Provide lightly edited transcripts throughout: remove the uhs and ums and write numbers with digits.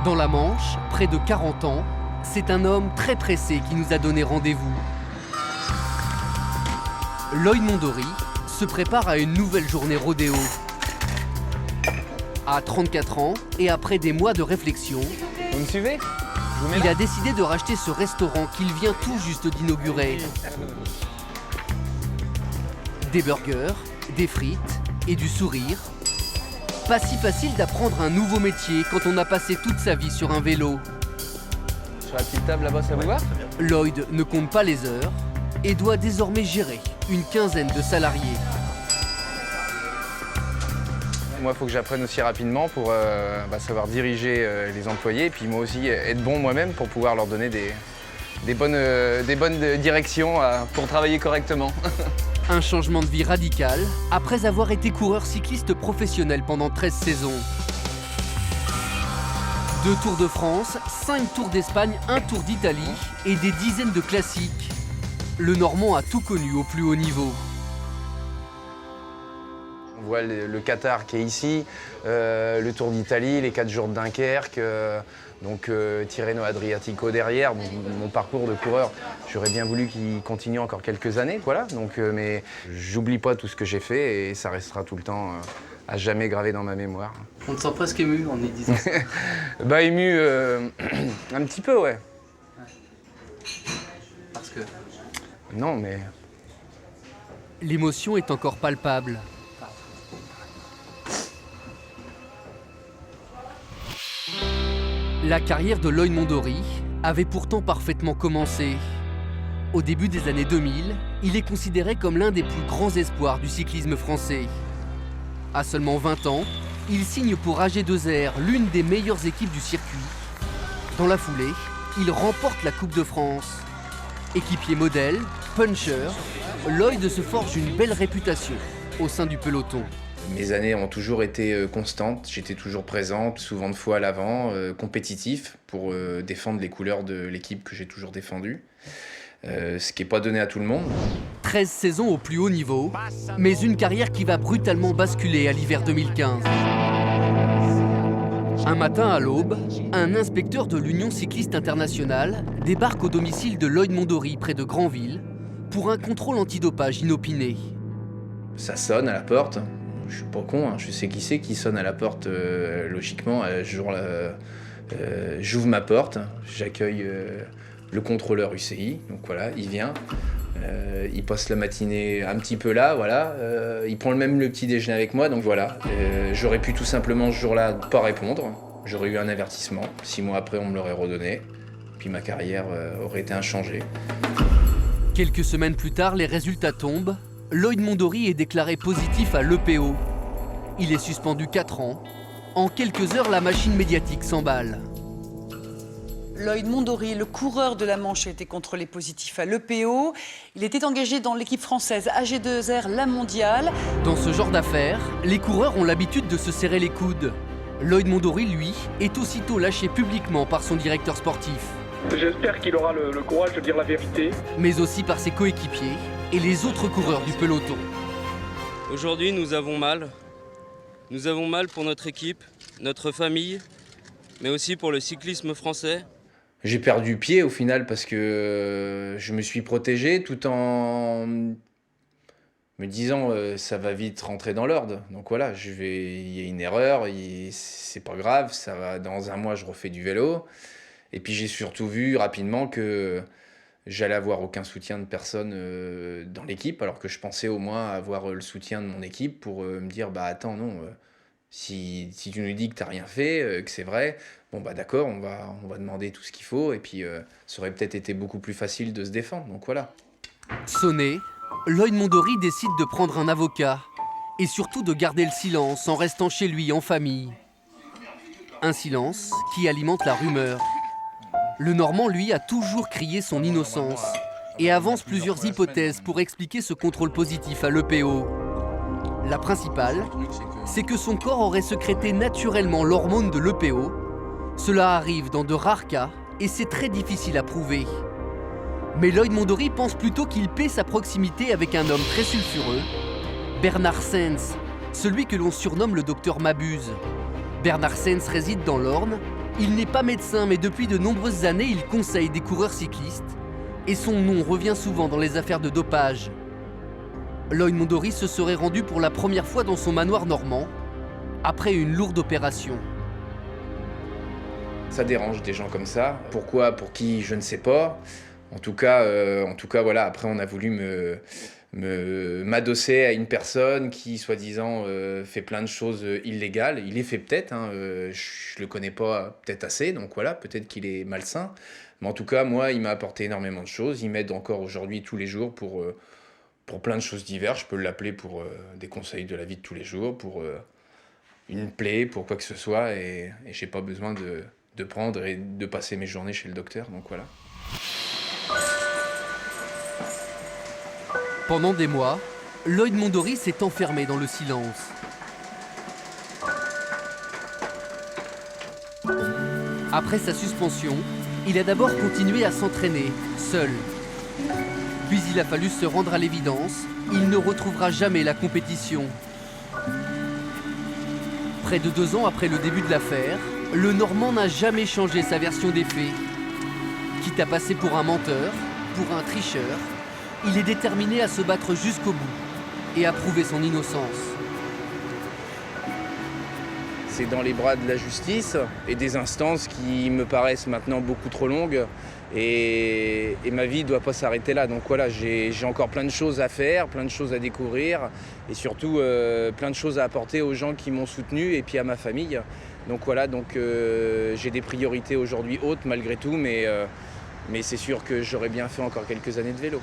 Dans la Manche, près de 40 ans, c'est un homme très pressé qui nous a donné rendez-vous. Lloyd Mondory se prépare à une nouvelle journée rodéo. À 34 ans et après des mois de réflexion, Vous me suivez? il a décidé de racheter ce restaurant qu'il vient tout juste d'inaugurer. Des burgers, des frites et du sourire. Pas si facile d'apprendre un nouveau métier quand on a passé toute sa vie sur un vélo. Sur la petite table là-bas, ça vous va? Lloyd ne compte pas les heures et doit désormais gérer une quinzaine de salariés. Moi, il faut que j'apprenne aussi rapidement pour savoir diriger les employés et puis moi aussi être bon moi-même pour pouvoir leur donner des bonnes directions pour travailler correctement. Un changement de vie radical après avoir été coureur cycliste professionnel pendant 13 saisons. 2 Tours de France, 5 Tours d'Espagne, 1 Tour d'Italie et des dizaines de classiques. Le Normand a tout connu au plus haut niveau. On voit le Qatar qui est ici, le Tour d'Italie, les 4 jours de Dunkerque, Tirreno Adriatico derrière. Mon parcours de coureur, j'aurais bien voulu qu'il continue encore quelques années, voilà. Mais j'oublie pas tout ce que j'ai fait et ça restera tout le temps à jamais gravé dans ma mémoire. On te sent presque ému en y disant ça. Ému, un petit peu, ouais. Parce que Non, mais L'émotion est encore palpable. La carrière de Lloyd Mondory avait pourtant parfaitement commencé. Au début des années 2000, il est considéré comme l'un des plus grands espoirs du cyclisme français. À seulement 20 ans, il signe pour AG2R, l'une des meilleures équipes du circuit. Dans la foulée, il remporte la Coupe de France. Équipier modèle, puncher, Lloyd se forge une belle réputation au sein du peloton. mes années ont toujours été constantes, j'étais toujours présent, souvent de fois à l'avant, compétitif pour défendre les couleurs de l'équipe que j'ai toujours défendue. Ce qui n'est pas donné à tout le monde. 13 saisons au plus haut niveau, mais une carrière qui va brutalement basculer à l'hiver 2015. Un matin à l'aube, un inspecteur de l'Union cycliste internationale débarque au domicile de Lloyd Mondory près de Granville pour un contrôle antidopage inopiné. Ça sonne à la porte, je suis pas con, hein. Je sais qui c'est qui sonne à la porte, logiquement. J'ouvre ma porte, j'accueille le contrôleur UCI, donc voilà, il vient. Il passe la matinée un petit peu là, voilà. Il prend même le petit déjeuner avec moi, donc voilà. J'aurais pu tout simplement ce jour-là ne pas répondre. J'aurais eu un avertissement. 6 mois après, on me l'aurait redonné. Puis ma carrière aurait été inchangée. Quelques semaines plus tard, les résultats tombent. Lloyd Mondory est déclaré positif à l'EPO. Il est suspendu 4 ans. En quelques heures, la machine médiatique s'emballe. Lloyd Mondory, le coureur de la Manche, a été contrôlé positif à l'EPO. Il était engagé dans l'équipe française AG2R, la mondiale. Dans ce genre d'affaires, les coureurs ont l'habitude de se serrer les coudes. Lloyd Mondory, lui, est aussitôt lâché publiquement par son directeur sportif. J'espère qu'il aura le courage de dire la vérité. Mais aussi par ses coéquipiers et les autres coureurs du peloton. Aujourd'hui, nous avons mal. Nous avons mal pour notre équipe, notre famille, mais aussi pour le cyclisme français. J'ai perdu pied au final parce que je me suis protégé tout en me disant ça va vite rentrer dans l'ordre. Donc voilà, il y a une erreur, c'est pas grave, ça va, dans 1 mois je refais du vélo. Et puis j'ai surtout vu rapidement que j'allais avoir aucun soutien de personne dans l'équipe, alors que je pensais au moins avoir le soutien de mon équipe pour me dire bah attends non, si tu nous dis que t'as rien fait, que c'est vrai, bon bah d'accord, on va demander tout ce qu'il faut et puis ça aurait peut-être été beaucoup plus facile de se défendre, donc voilà. Sonné, Lloyd Mondory décide de prendre un avocat et surtout de garder le silence en restant chez lui en famille. Un silence qui alimente la rumeur. Le Normand, lui, a toujours crié son innocence et avance plusieurs hypothèses pour expliquer ce contrôle positif à l'EPO. La principale, c'est que son corps aurait sécrété naturellement l'hormone de l'EPO. Cela arrive dans de rares cas et c'est très difficile à prouver. Mais Lloyd Mondory pense plutôt qu'il paie sa proximité avec un homme très sulfureux, Bernard Sainz, celui que l'on surnomme le docteur Mabuse. Bernard Sainz réside dans l'Orne Il n'est pas médecin, mais depuis de nombreuses années, il conseille des coureurs cyclistes et son nom revient souvent dans les affaires de dopage. Lloyd Mondory se serait rendu pour la première fois dans son manoir normand après une lourde opération. Ça dérange des gens comme ça. Pourquoi, pour qui, je ne sais pas. En tout cas, voilà. Après, on a voulu m'adosser à une personne qui, soi-disant, fait plein de choses illégales. Il les fait peut-être, hein, je le connais pas peut-être assez, donc voilà, peut-être qu'il est malsain. Mais en tout cas, moi, il m'a apporté énormément de choses. Il m'aide encore aujourd'hui tous les jours pour plein de choses diverses. Je peux l'appeler pour des conseils de la vie de tous les jours, pour une plaie, pour quoi que ce soit. Et j'ai pas besoin de prendre et de passer mes journées chez le docteur, donc voilà. Pendant des mois, Lloyd Mondory s'est enfermé dans le silence. Après sa suspension, il a d'abord continué à s'entraîner, seul. Puis il a fallu se rendre à l'évidence, il ne retrouvera jamais la compétition. Près de 2 ans après le début de l'affaire, le Normand n'a jamais changé sa version des faits. Quitte à passer pour un menteur, pour un tricheur, il est déterminé à se battre jusqu'au bout et à prouver son innocence. C'est dans les bras de la justice et des instances qui me paraissent maintenant beaucoup trop longues et ma vie ne doit pas s'arrêter là. Donc voilà, j'ai encore plein de choses à faire, plein de choses à découvrir et surtout plein de choses à apporter aux gens qui m'ont soutenu et puis à ma famille. Donc voilà, j'ai des priorités aujourd'hui hautes malgré tout, mais c'est sûr que j'aurais bien fait encore quelques années de vélo.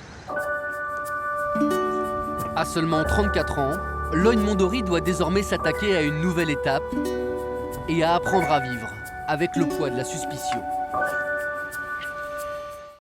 À seulement 34 ans, Lloyd Mondory doit désormais s'attaquer à une nouvelle étape et à apprendre à vivre avec le poids de la suspicion.